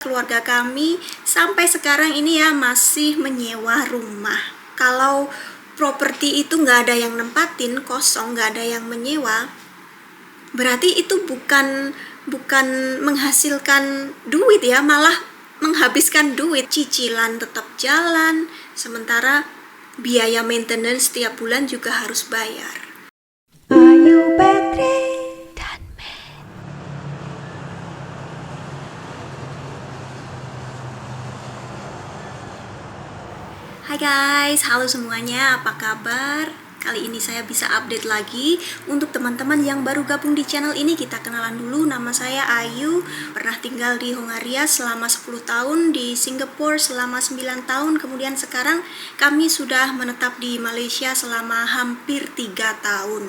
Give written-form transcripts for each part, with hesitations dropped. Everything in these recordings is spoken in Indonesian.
Keluarga kami sampai sekarang ini ya masih menyewa rumah. Kalau properti itu nggak ada yang nempatin, kosong, nggak ada yang menyewa, berarti itu bukan menghasilkan duit ya, malah menghabiskan duit. Cicilan tetap jalan, sementara biaya maintenance setiap bulan juga harus bayar. Ayu Petri dan Hai guys, halo semuanya, apa kabar? Kali ini saya bisa update lagi. Untuk teman-teman yang baru gabung di channel ini, kita kenalan dulu. Nama saya Ayu, pernah tinggal di Hongaria selama 10 tahun, di Singapura selama 9 tahun, kemudian sekarang kami sudah menetap di Malaysia selama hampir 3 tahun.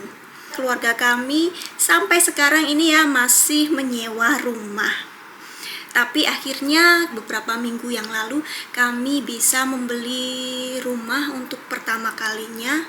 Keluarga kami sampai sekarang ini ya masih menyewa rumah. Tapi akhirnya beberapa minggu yang lalu kami bisa membeli rumah untuk pertama kalinya.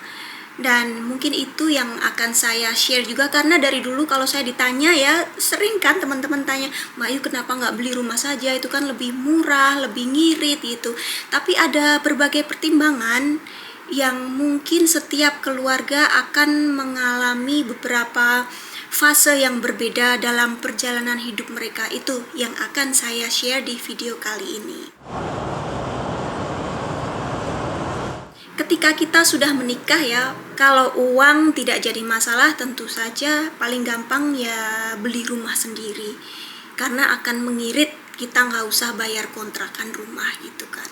Dan mungkin itu yang akan saya share juga, karena dari dulu kalau saya ditanya ya sering kan teman-teman tanya, Mbak Ayu kenapa nggak beli rumah saja, itu kan lebih murah, lebih ngirit gitu. Tapi ada berbagai pertimbangan yang mungkin setiap keluarga akan mengalami beberapa fase yang berbeda dalam perjalanan hidup mereka. Itu yang akan saya share di video kali ini. Ketika kita sudah menikah ya, kalau uang tidak jadi masalah, tentu saja paling gampang ya beli rumah sendiri. Karena akan mengirit, kita nggak usah bayar kontrakan rumah gitu kan.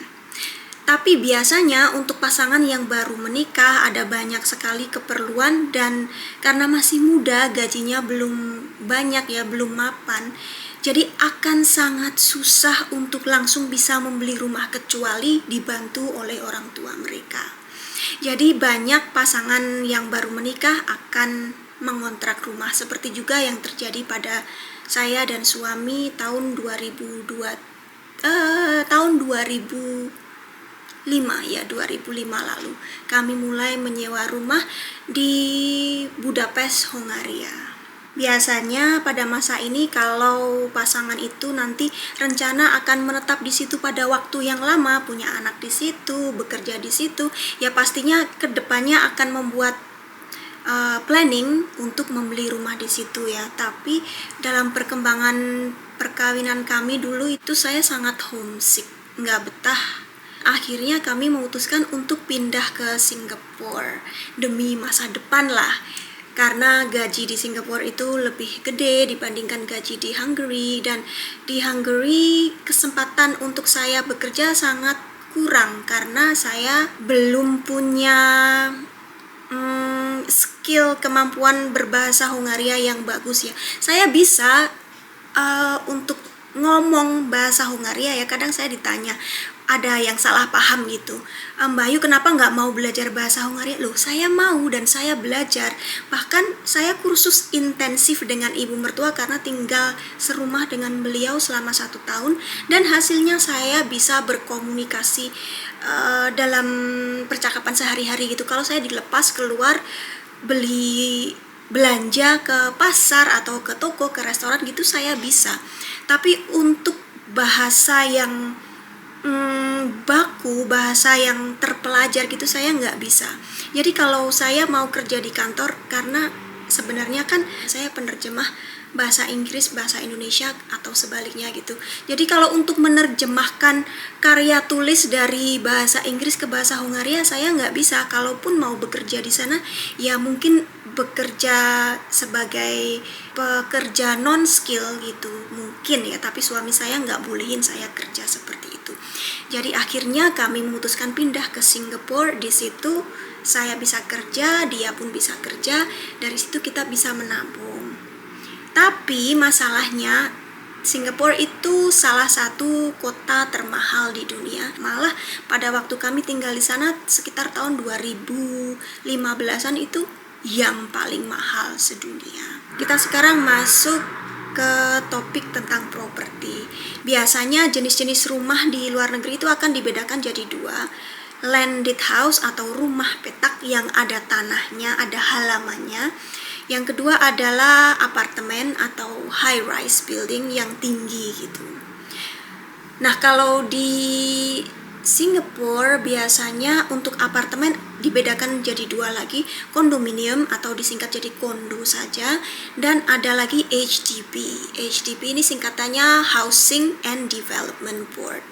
Tapi biasanya untuk pasangan yang baru menikah ada banyak sekali keperluan, dan karena masih muda, gajinya belum banyak ya, belum mapan. Jadi akan sangat susah untuk langsung bisa membeli rumah kecuali dibantu oleh orang tua mereka. Jadi banyak pasangan yang baru menikah akan mengontrak rumah, seperti juga yang terjadi pada saya dan suami tahun 2005 lalu. Kami mulai menyewa rumah di Budapest, Hongaria. Biasanya pada masa ini kalau pasangan itu nanti rencana akan menetap di situ pada waktu yang lama, punya anak di situ, bekerja di situ, ya pastinya kedepannya akan membuat planning untuk membeli rumah di situ ya. Tapi dalam perkembangan perkawinan kami dulu itu saya sangat homesick, nggak betah. Akhirnya kami memutuskan untuk pindah ke Singapura demi masa depan lah. Karena gaji di Singapura itu lebih gede dibandingkan gaji di Hungary, dan di Hungary kesempatan untuk saya bekerja sangat kurang karena saya belum punya skill, kemampuan berbahasa Hongaria yang bagus ya. Saya bisa untuk ngomong bahasa Hongaria ya, kadang saya ditanya, ada yang salah paham gitu, Mbak Ayu kenapa nggak mau belajar bahasa Hongaria? Loh, saya mau dan saya belajar. Bahkan saya kursus intensif dengan ibu mertua karena tinggal serumah dengan beliau selama 1 tahun, dan hasilnya saya bisa berkomunikasi dalam percakapan sehari-hari gitu. Kalau saya dilepas keluar beli belanja ke pasar atau ke toko, ke restoran gitu, saya bisa. Tapi untuk bahasa yang baku, bahasa yang terpelajar gitu, saya nggak bisa. Jadi kalau saya mau kerja di kantor, karena sebenarnya kan saya penerjemah bahasa Inggris, bahasa Indonesia atau sebaliknya gitu. Jadi kalau untuk menerjemahkan karya tulis dari bahasa Inggris ke bahasa Hongaria, saya nggak bisa. Kalaupun mau bekerja di sana, ya mungkin bekerja sebagai pekerja non skill gitu mungkin ya, tapi suami saya nggak bolehin saya kerja seperti itu. Jadi akhirnya kami memutuskan pindah ke Singapura. Di situ saya bisa kerja, dia pun bisa kerja, dari situ kita bisa menabung. Tapi masalahnya Singapura itu salah satu kota termahal di dunia. Malah pada waktu kami tinggal di sana sekitar tahun 2015-an itu yang paling mahal sedunia. Kita sekarang masuk ke topik tentang properti. Biasanya jenis-jenis rumah di luar negeri itu akan dibedakan jadi 2. Landed house atau rumah petak yang ada tanahnya, ada halamannya. Yang kedua adalah apartemen atau high rise building yang tinggi gitu. Nah, kalau di Singapura biasanya untuk apartemen dibedakan jadi dua lagi, kondominium atau disingkat jadi kondo saja, dan ada lagi HDB. HDB ini singkatannya Housing and Development Board.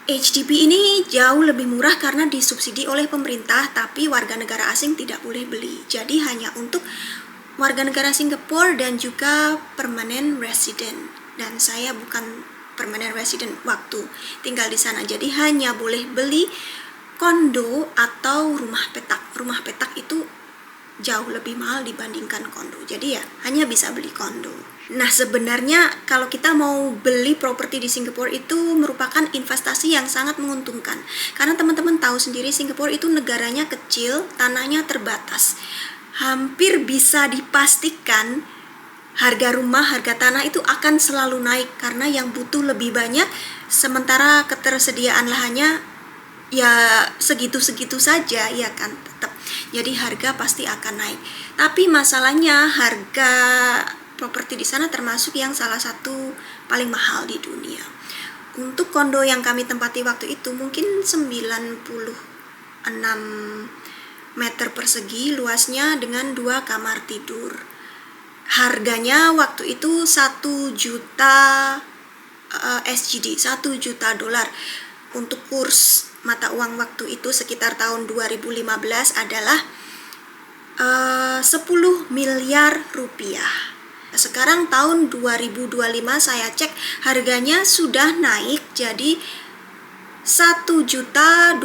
HDB ini jauh lebih murah karena disubsidi oleh pemerintah, tapi warga negara asing tidak boleh beli. Jadi hanya untuk warga negara Singapura dan juga permanent resident. Dan saya bukan permanent resident waktu tinggal di sana, jadi hanya boleh beli kondo atau rumah petak. Rumah petak itu jauh lebih mahal dibandingkan kondo, jadi ya hanya bisa beli kondo. Nah, sebenarnya kalau kita mau beli properti di Singapura itu merupakan investasi yang sangat menguntungkan, karena teman-teman tahu sendiri Singapura itu negaranya kecil, tanahnya terbatas. Hampir bisa dipastikan harga rumah, harga tanah itu akan selalu naik karena yang butuh lebih banyak, sementara ketersediaan lahannya ya segitu-segitu saja, ya kan, tetap. Jadi harga pasti akan naik. Tapi masalahnya harga properti di sana termasuk yang salah satu paling mahal di dunia. Untuk kondo yang kami tempati waktu itu mungkin 96 meter persegi luasnya dengan 2 kamar tidur. Harganya waktu itu 1 juta SGD, 1 juta dolar. Untuk kurs mata uang waktu itu sekitar tahun 2015 adalah 10 miliar rupiah. Sekarang tahun 2025 saya cek harganya sudah naik jadi 1.250.000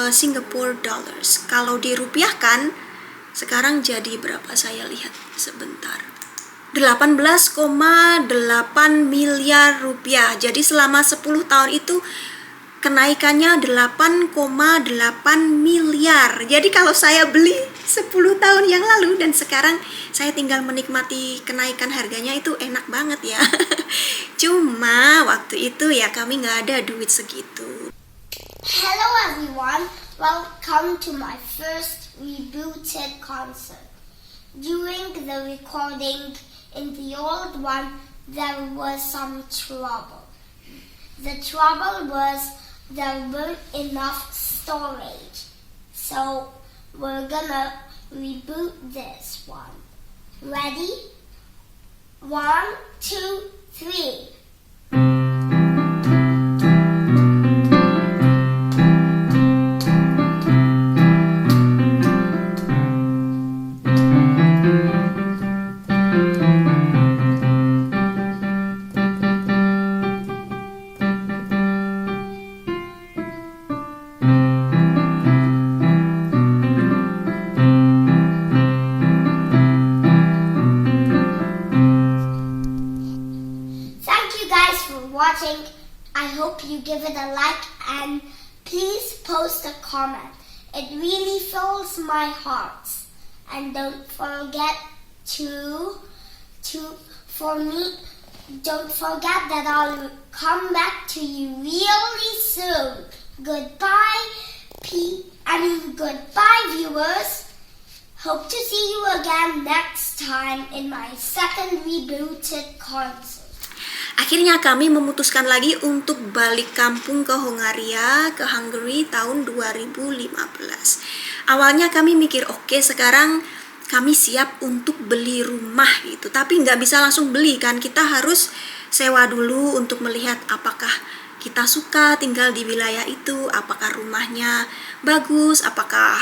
Singapore dollars. Kalau dirupiahkan sekarang jadi berapa, saya lihat sebentar. 18,8 miliar rupiah. Jadi selama 10 tahun itu kenaikannya 8,8 miliar. Jadi kalau saya beli 10 tahun yang lalu dan sekarang saya tinggal menikmati kenaikan harganya, itu enak banget ya. Cuma waktu itu ya kami nggak ada duit segitu. Hello everyone, welcome to my first rebooted concert. During the recording in the old one, there was some trouble. The trouble was there weren't enough storage. So we're gonna reboot this one. Ready? 1, 2, 3. Watching. I hope you give it a like and please post a comment. It really fills my heart. And don't forget don't forget that I'll come back to you really soon. Goodbye, goodbye viewers. Hope to see you again next time in my second rebooted concert. Akhirnya kami memutuskan lagi untuk balik kampung ke Hongaria, ke Hungary tahun 2015. Awalnya kami mikir, oke, sekarang kami siap untuk beli rumah gitu. Tapi nggak bisa langsung beli kan, kita harus sewa dulu untuk melihat apakah kita suka tinggal di wilayah itu, apakah rumahnya bagus, apakah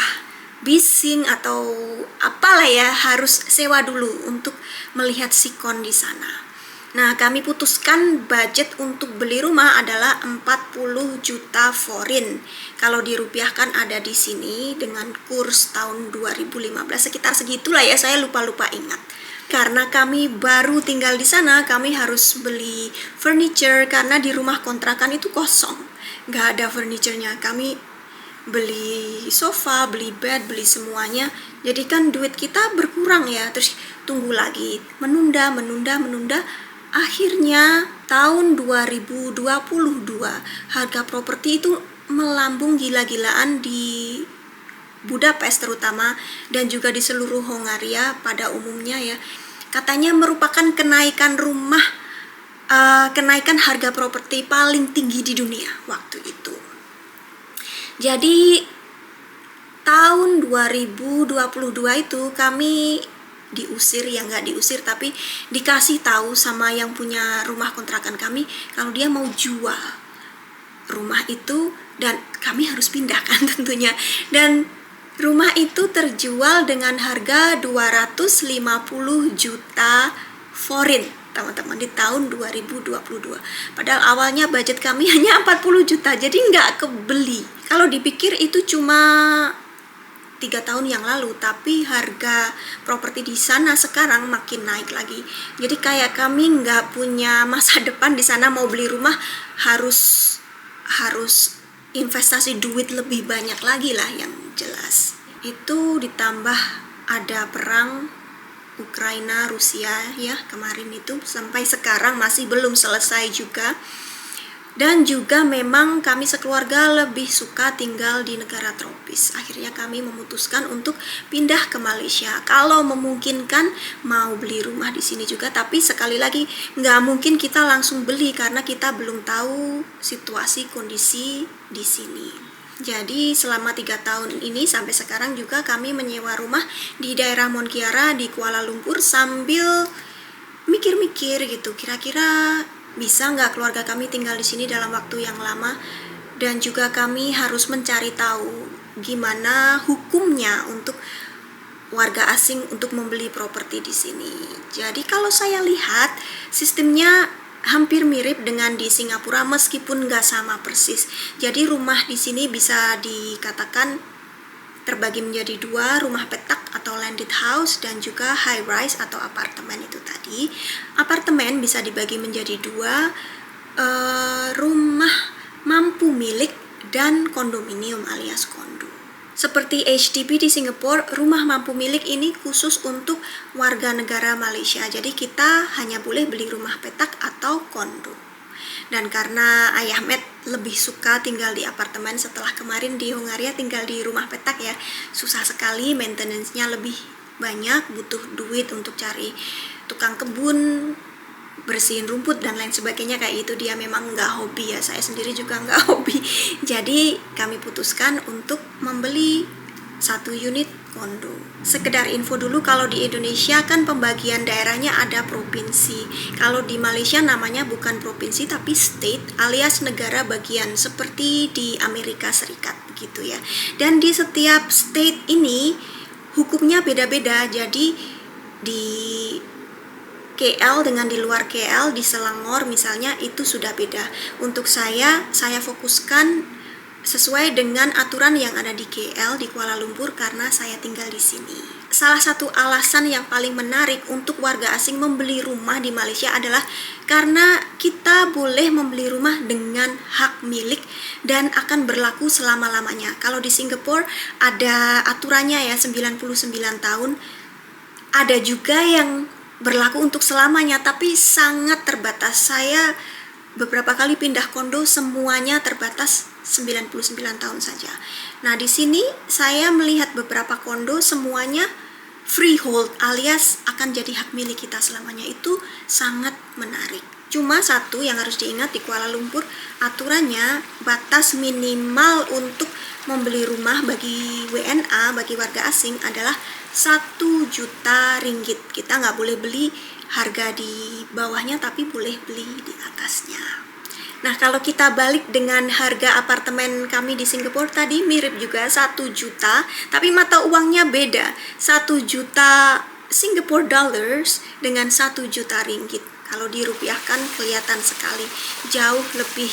bising atau apalah ya, harus sewa dulu untuk melihat sikon di sana. Nah, kami putuskan budget untuk beli rumah adalah 40 juta forin. Kalau dirupiahkan ada di sini dengan kurs tahun 2015 sekitar segitulah ya, saya lupa ingat. Karena kami baru tinggal di sana, kami harus beli furniture karena di rumah kontrakan itu kosong. Nggak ada furniturnya. Kami beli sofa, beli bed, beli semuanya. Jadi kan duit kita berkurang ya. Terus tunggu lagi, menunda. Akhirnya tahun 2022 harga properti itu melambung gila-gilaan di Budapest terutama dan juga di seluruh Hongaria pada umumnya ya. Katanya merupakan kenaikan rumah kenaikan harga properti paling tinggi di dunia waktu itu. Jadi tahun 2022 itu kami diusir, ya nggak diusir tapi dikasih tahu sama yang punya rumah kontrakan kami kalau dia mau jual rumah itu dan kami harus pindahkan tentunya. Dan rumah itu terjual dengan harga 250 juta foreign teman-teman di tahun 2022. Padahal awalnya budget kami hanya 40 juta, jadi nggak kebeli. Kalau dipikir itu cuma 3 tahun yang lalu, tapi harga properti di sana sekarang makin naik lagi. Jadi kayak kami nggak punya masa depan di sana, mau beli rumah harus investasi duit lebih banyak lagi lah yang jelas. Itu ditambah ada perang Ukraina Rusia ya kemarin itu, sampai sekarang masih belum selesai juga. Dan juga memang kami sekeluarga lebih suka tinggal di negara tropis. Akhirnya kami memutuskan untuk pindah ke Malaysia. Kalau memungkinkan mau beli rumah di sini juga, tapi sekali lagi nggak mungkin kita langsung beli karena kita belum tahu situasi kondisi di sini. Jadi selama 3 tahun ini sampai sekarang juga kami menyewa rumah di daerah Monkiara di Kuala Lumpur sambil mikir-mikir gitu, kira-kira bisa nggak keluarga kami tinggal di sini dalam waktu yang lama. Dan juga kami harus mencari tahu gimana hukumnya untuk warga asing untuk membeli properti di sini. Jadi kalau saya lihat sistemnya hampir mirip dengan di Singapura meskipun nggak sama persis. Jadi rumah di sini bisa dikatakan terbagi menjadi 2, rumah petak atau landed house dan juga high rise atau apartemen itu tadi. Apartemen bisa dibagi menjadi 2, rumah mampu milik dan kondominium alias kondo. Seperti HDB di Singapura, rumah mampu milik ini khusus untuk warga negara Malaysia. Jadi kita hanya boleh beli rumah petak atau kondo. Dan karena Ayah Matt lebih suka tinggal di apartemen setelah kemarin di Hongaria tinggal di rumah petak ya, susah sekali, maintenance-nya lebih banyak, butuh duit untuk cari tukang kebun, bersihin rumput dan lain sebagainya kayak itu. Dia memang nggak hobi ya, saya sendiri juga nggak hobi. Jadi kami putuskan untuk membeli 1 unit kondo. Sekedar info dulu, kalau di Indonesia kan pembagian daerahnya ada provinsi. Kalau di Malaysia namanya bukan provinsi tapi state alias negara bagian, seperti di Amerika Serikat begitu ya. Dan di setiap state ini hukumnya beda-beda. Jadi di KL dengan di luar KL, di Selangor misalnya itu sudah beda. Untuk saya fokuskan sesuai dengan aturan yang ada di KL, di Kuala Lumpur, karena saya tinggal di sini. Salah satu alasan yang paling menarik untuk warga asing membeli rumah di Malaysia adalah karena kita boleh membeli rumah dengan hak milik dan akan berlaku selama-lamanya. Kalau di Singapura ada aturannya ya 99 tahun. Ada juga yang berlaku untuk selamanya tapi sangat terbatas. Saya beberapa kali pindah kondo, semuanya terbatas 99 tahun saja. Nah, di sini saya melihat beberapa kondo semuanya freehold alias akan jadi hak milik kita selamanya. Itu sangat menarik. Cuma satu yang harus diingat di Kuala Lumpur, aturannya batas minimal untuk membeli rumah bagi WNA, bagi warga asing adalah 1 juta ringgit. Kita nggak boleh beli harga di bawahnya tapi boleh beli di atasnya. Nah, kalau kita balik dengan harga apartemen kami di Singapura tadi mirip juga 1 juta, tapi mata uangnya beda. 1 juta Singapore dollars dengan 1 juta ringgit. Kalau dirupiahkan kelihatan sekali jauh lebih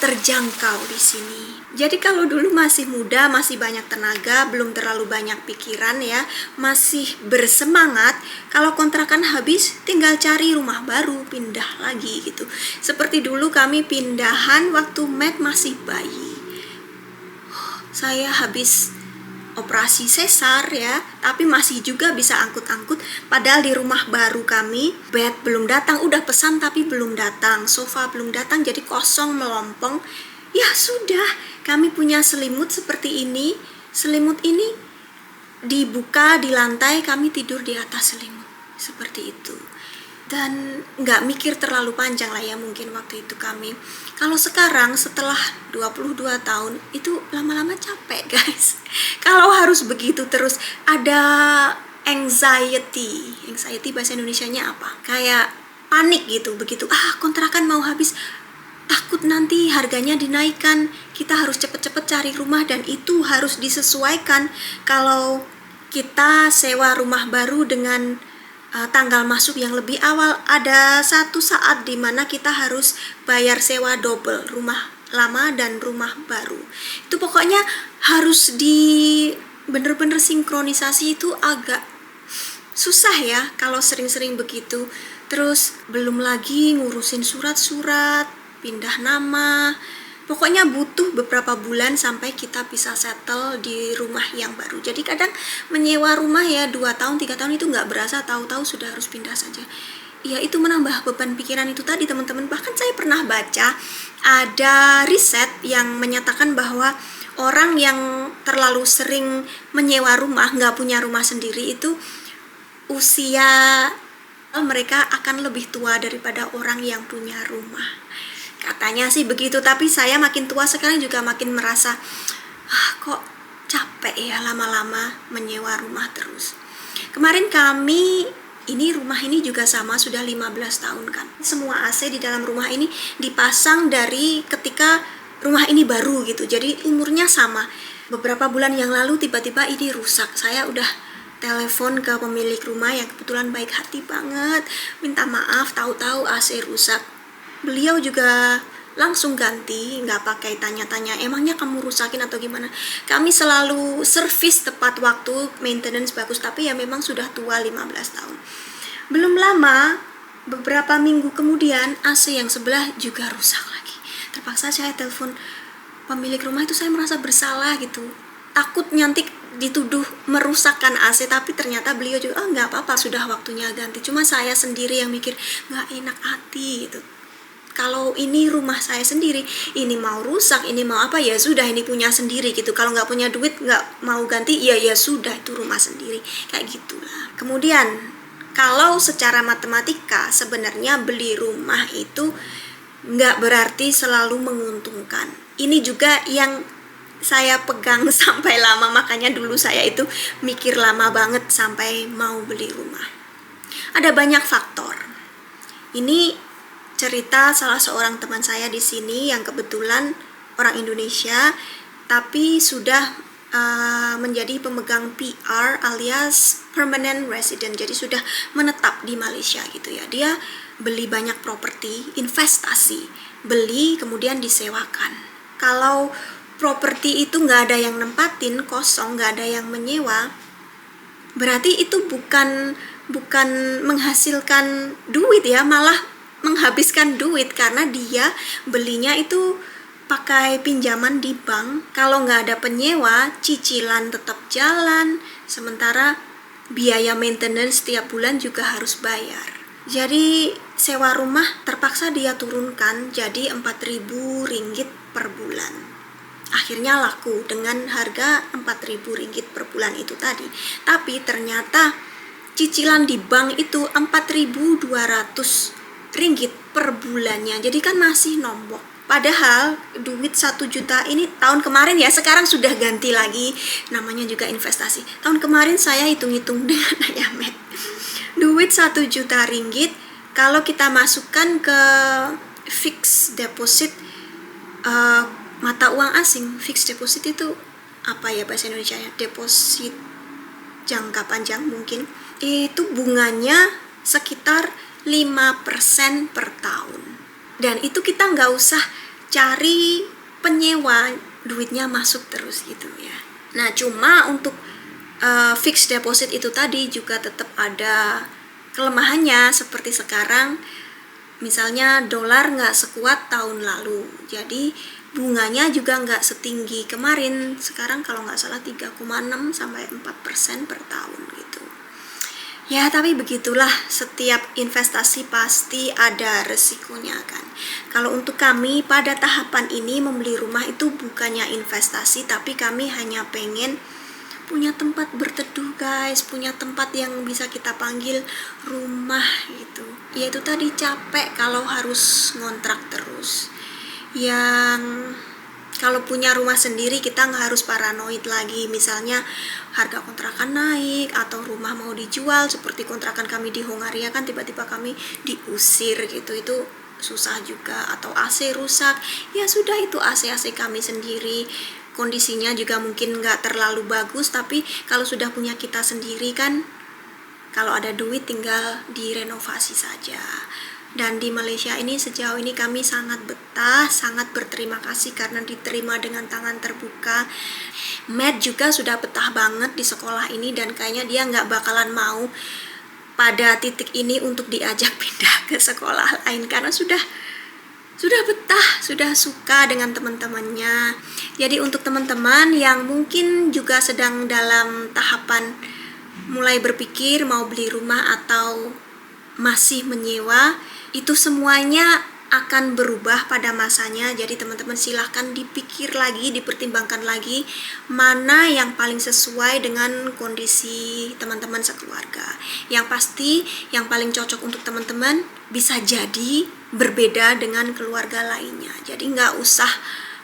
terjangkau di sini. Jadi kalau dulu masih muda, masih banyak tenaga, belum terlalu banyak pikiran ya, masih bersemangat, kalau kontrakan habis tinggal cari rumah baru, pindah lagi gitu. Seperti dulu kami pindahan waktu Matt masih bayi. Saya habis operasi sesar ya, tapi masih juga bisa angkut-angkut. Padahal di rumah baru kami, bed belum datang, udah pesan tapi belum datang, sofa belum datang, jadi kosong melompong. Ya sudah, kami punya selimut seperti ini. Selimut ini dibuka di lantai, kami tidur di atas selimut. Seperti itu. dan nggak mikir terlalu panjang lah ya mungkin waktu itu kami. Kalau sekarang setelah 22 tahun itu lama-lama capek guys. Kalau harus begitu terus, ada anxiety bahasa Indonesianya apa? Kayak panik gitu, begitu kontrakan mau habis, takut nanti harganya dinaikkan, kita harus cepet-cepet cari rumah dan itu harus disesuaikan. Kalau kita sewa rumah baru dengan tanggal masuk yang lebih awal, ada satu saat di mana kita harus bayar sewa double, rumah lama dan rumah baru. Itu pokoknya harus bener-bener sinkronisasi, itu agak susah ya kalau sering-sering begitu. Terus belum lagi ngurusin surat-surat, pindah nama. Pokoknya butuh beberapa bulan sampai kita bisa settle di rumah yang baru. Jadi kadang menyewa rumah ya 2 tahun, 3 tahun itu nggak berasa, tahu-tahu sudah harus pindah saja. Ya itu menambah beban pikiran itu tadi teman-teman. Bahkan saya pernah baca ada riset yang menyatakan bahwa orang yang terlalu sering menyewa rumah, nggak punya rumah sendiri, itu usia mereka akan lebih tua daripada orang yang punya rumah. Katanya sih begitu, tapi saya makin tua sekarang juga makin merasa kok capek ya lama-lama menyewa rumah terus. Kemarin rumah ini juga sama, sudah 15 tahun kan. Semua AC di dalam rumah ini dipasang dari ketika rumah ini baru gitu, jadi umurnya sama. Beberapa bulan yang lalu tiba-tiba ini rusak. Saya udah telepon ke pemilik rumah yang kebetulan baik hati banget, minta maaf, tahu-tahu AC rusak. Beliau juga langsung ganti, nggak pakai tanya-tanya emangnya kamu rusakin atau gimana. Kami selalu servis tepat waktu, maintenance bagus, tapi ya memang sudah tua 15 tahun. Belum lama, beberapa minggu kemudian AC yang sebelah juga rusak lagi. Terpaksa saya telepon pemilik rumah, itu saya merasa bersalah gitu, takut nanti dituduh merusakkan AC, tapi ternyata beliau juga nggak apa-apa, sudah waktunya ganti. Cuma saya sendiri yang mikir nggak enak hati gitu. Kalau ini rumah saya sendiri, ini mau rusak, ini mau apa, ya sudah, ini punya sendiri gitu. Kalau nggak punya duit, nggak mau ganti, ya sudah, itu rumah sendiri, kayak gitulah. Kemudian kalau secara matematika sebenarnya beli rumah itu nggak berarti selalu menguntungkan. Ini juga yang saya pegang sampai lama, makanya dulu saya itu mikir lama banget sampai mau beli rumah. Ada banyak faktor. Ini cerita salah seorang teman saya di sini yang kebetulan orang Indonesia, tapi sudah menjadi pemegang PR alias permanent resident, jadi sudah menetap di Malaysia gitu ya. Dia beli banyak properti, investasi, beli kemudian disewakan. Kalau properti itu nggak ada yang nempatin, kosong, nggak ada yang menyewa, berarti itu bukan menghasilkan duit ya, malah menghabiskan duit, karena dia belinya itu pakai pinjaman di bank. Kalau nggak ada penyewa, cicilan tetap jalan, sementara biaya maintenance setiap bulan juga harus bayar. Jadi sewa rumah terpaksa dia turunkan jadi 4.000 ringgit per bulan. Akhirnya laku dengan harga 4.000 ringgit per bulan itu tadi. Tapi ternyata cicilan di bank itu 4.200 ringgit per bulannya, jadi kan masih nombok. Padahal duit 1 juta ini tahun kemarin ya, sekarang sudah ganti lagi, namanya juga investasi. Tahun kemarin saya hitung-hitung dengan Ayamet, duit 1 juta ringgit kalau kita masukkan ke fixed deposit, mata uang asing. Fixed deposit itu apa ya bahasa Indonesianya? Deposit jangka panjang mungkin. Itu bunganya sekitar 5% per tahun. Dan itu kita nggak usah cari penyewa, duitnya masuk terus gitu ya. Nah cuma untuk fixed deposit itu tadi juga tetap ada kelemahannya, seperti sekarang misalnya dolar nggak sekuat tahun lalu, jadi bunganya juga nggak setinggi kemarin. Sekarang kalau nggak salah 3,6 sampai 4% per tahun gitu. Ya tapi begitulah, setiap investasi pasti ada resikonya kan. Kalau untuk kami pada tahapan ini membeli rumah itu bukannya investasi, tapi kami hanya pengen punya tempat berteduh guys, punya tempat yang bisa kita panggil rumah gitu. Ya itu tadi, capek kalau harus ngontrak terus. Yang kalau punya rumah sendiri kita nggak harus paranoid lagi, misalnya harga kontrakan naik atau rumah mau dijual, seperti kontrakan kami di Hongaria kan tiba-tiba kami diusir gitu, itu susah juga. Atau AC rusak, ya sudah, itu AC kami sendiri, kondisinya juga mungkin nggak terlalu bagus, tapi kalau sudah punya kita sendiri kan, kalau ada duit tinggal direnovasi saja. Dan di Malaysia ini sejauh ini kami sangat betah, sangat berterima kasih karena diterima dengan tangan terbuka. Matt juga sudah betah banget di sekolah ini dan kayaknya dia nggak bakalan mau pada titik ini untuk diajak pindah ke sekolah lain karena sudah betah, sudah suka dengan teman-temannya. Jadi untuk teman-teman yang mungkin juga sedang dalam tahapan mulai berpikir mau beli rumah atau masih menyewa, itu semuanya akan berubah pada masanya. Jadi teman-teman silahkan dipikir lagi, dipertimbangkan lagi mana yang paling sesuai dengan kondisi teman-teman sekeluarga. Yang pasti yang paling cocok untuk teman-teman bisa jadi berbeda dengan keluarga lainnya. Jadi nggak usah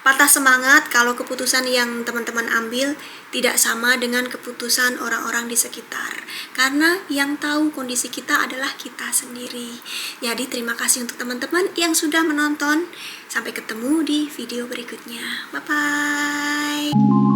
patah semangat kalau keputusan yang teman-teman ambil tidak sama dengan keputusan orang-orang di sekitar. Karena yang tahu kondisi kita adalah kita sendiri. Jadi terima kasih untuk teman-teman yang sudah menonton. Sampai ketemu di video berikutnya. Bye-bye.